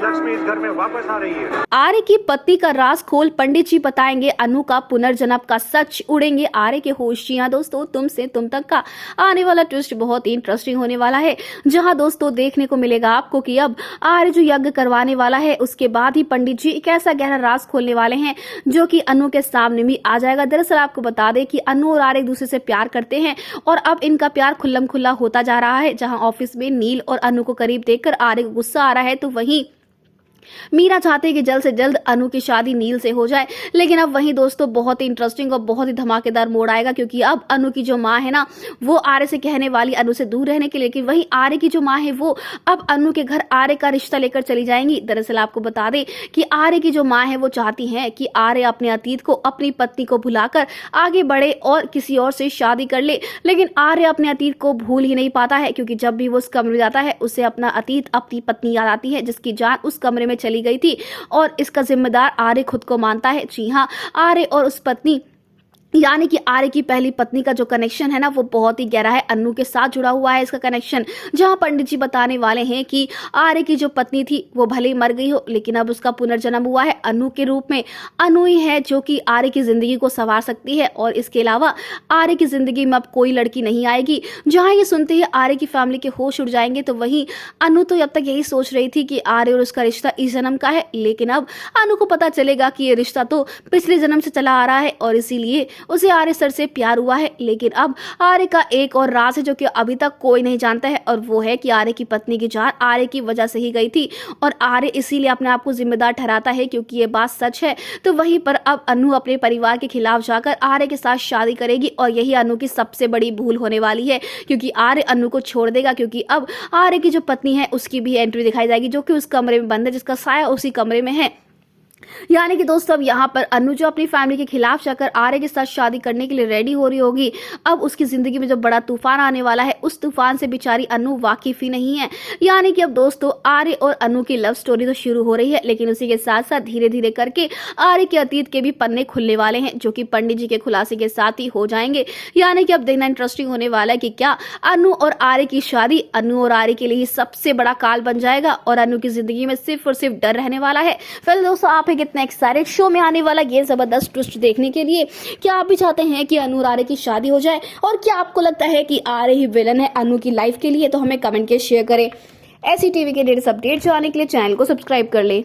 लक्ष्मी इस घर में वापस आ रही है। आर्य की पत्नी का राज खोल पंडित जी बताएंगे अनु का पुनर्जन्म का सच, उड़ेंगे आर्य के होश। जी हाँ दोस्तों, तुम से तुम तक का आने वाला ट्विस्ट बहुत ही इंटरेस्टिंग होने वाला है, जहां दोस्तों देखने को मिलेगा आपको कि अब आर्य जो यज्ञ करवाने वाला है उसके बाद ही पंडित जी एक ऐसा गहरा राज खोलने वाले हैं जो कि अनु के सामने भी आ जाएगा। दरअसल आपको बता दें कि अनु और आर्य एक दूसरे से प्यार करते हैं और अब इनका प्यार खुल्लम खुल्ला होता जा रहा है। जहां ऑफिस में नील और अनु को करीब देखकर आर्य को गुस्सा आ रहा है, तो वहीं मीरा चाहते हैं कि जल्द से जल्द अनु की शादी नील से हो जाए। लेकिन अब वहीं दोस्तों बहुत ही इंटरेस्टिंग और बहुत ही धमाकेदार मोड़ आएगा, क्योंकि अब अनु की जो माँ है ना वो आर्य से कहने वाली अनु से दूर रहने के लिए, लेकिन वहीं आर्य की जो माँ है वो अब अनु के घर आर्य का रिश्ता लेकर चली जाएंगी। दरअसल आपको बता दें कि आर्य की जो माँ है वो चाहती है कि आर्य अपने अतीत को, अपनी पत्नी को भुलाकर आगे बढ़े और किसी और से शादी कर ले। लेकिन आर्य अपने अतीत को भूल ही नहीं पाता है, क्योंकि जब भी वो उस कमरे में जाता है उसे अपना अतीत, अपनी पत्नी याद आती है जिसकी जान उस कमरे में चली गई थी, और इसका जिम्मेदार आर्य खुद को मानता है। जी हाँ, आर्य और उस पत्नी यानी कि आर्य की पहली पत्नी का जो कनेक्शन है ना वो बहुत ही गहरा है, अनु के साथ जुड़ा हुआ है इसका कनेक्शन। जहां पंडित जी बताने वाले हैं कि आर्य की जो पत्नी थी वो भले ही मर गई हो, लेकिन अब उसका पुनर्जन्म हुआ है अनु के रूप में। अनु ही है जो कि आर्य की जिंदगी को संवार सकती है, और इसके अलावा आर्य की जिंदगी में अब कोई लड़की नहीं आएगी। जहां ये सुनते ही आर्य की फैमिली के होश उड़ जाएंगे, तो वहीं अनु तो अब तक यही सोच रही थी कि आर्य और उसका रिश्ता इस जन्म का है, लेकिन अब अनु को पता चलेगा कि ये रिश्ता तो पिछले जन्म से चला आ रहा है और इसीलिए उसे आर्य सर से प्यार हुआ है। लेकिन अब आर्य का एक और राज है जो कि अभी तक कोई नहीं जानता है, और वो है कि आर्य की पत्नी की जान आर्य की वजह से ही गई थी, और आर्य इसीलिए अपने आप को जिम्मेदार ठहराता है क्योंकि ये बात सच है। तो वहीं पर अब अनु अपने परिवार के खिलाफ जाकर आर्य के साथ शादी करेगी, और यही अनु की सबसे बड़ी भूल होने वाली है, क्योंकि आर्य अनु को छोड़ देगा, क्योंकि अब आर्य की जो पत्नी है उसकी भी एंट्री दिखाई जाएगी जो कि उस कमरे में बंद है, जिसका साया उसी कमरे में है। यानी कि दोस्तों अब यहाँ पर अनु जो अपनी फैमिली के खिलाफ जाकर आर्य के साथ शादी करने के लिए रेडी हो रही होगी। अब उसकी जिंदगी में जो बड़ा तूफान आने वाला है उस तूफान से बेचारी अनु वाकिफ ही नहीं है। यानी कि अब दोस्तों आर्य और अनु की लव स्टोरी तो शुरू हो रही है, लेकिन उसी के साथ साथ धीरे धीरे करके आर्य के अतीत के भी पन्ने खुलने वाले हैं, जो कि पंडित जी के खुलासे के साथ ही हो जाएंगे। यानी कि अब देखना इंटरेस्टिंग होने वाला है कि क्या अनु और आर्य की शादी अनु और आर्य के लिए सबसे बड़ा काल बन जाएगा, और अनु की जिंदगी में सिर्फ और सिर्फ डर रहने वाला है। फिर दोस्तों आप कितना एक्साइटेड शो में आने वाला ये जबरदस्त ट्विस्ट देखने के लिए? क्या आप भी चाहते हैं कि अनु और आर्य की शादी हो जाए, और क्या आपको लगता है कि आर्य ही विलन है अनु की लाइफ के लिए? तो हमें कमेंट के शेयर करें। ऐसी टीवी के लेटेस्ट अपडेट जानने के लिए चैनल को सब्सक्राइब कर ले।